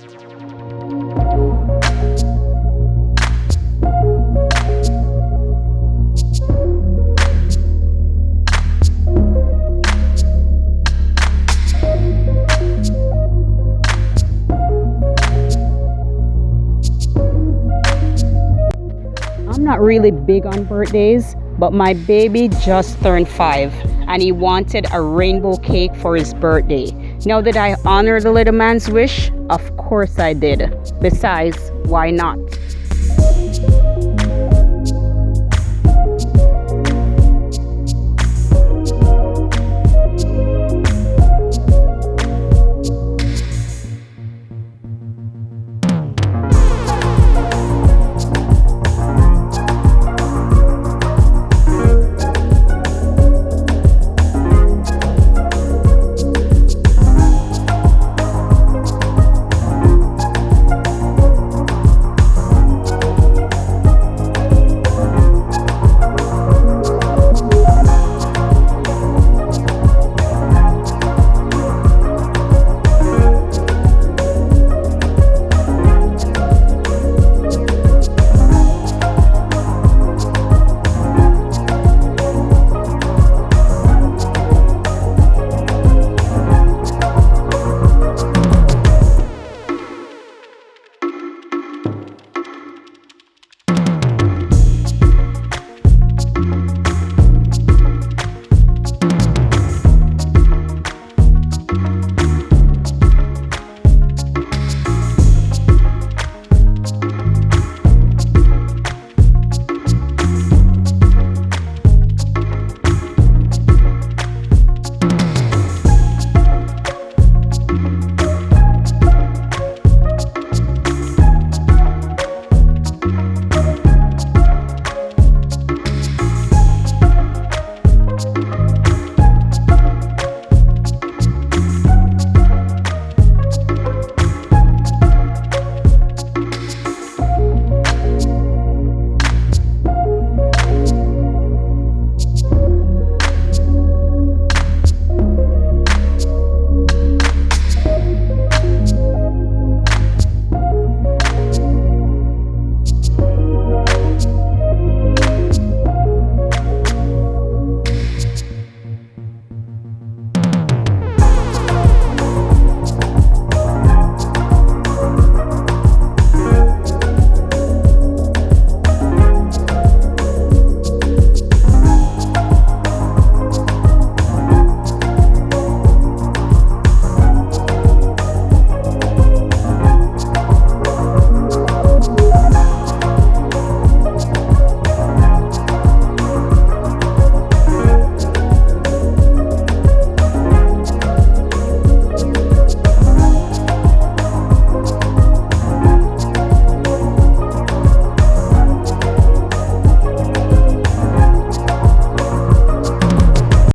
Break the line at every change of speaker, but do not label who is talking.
I'm not really big on birthdays, but my baby just turned 5 and he wanted a rainbow cake for his birthday. Now, did I honor the little man's wish? Of course I did. Besides, why not?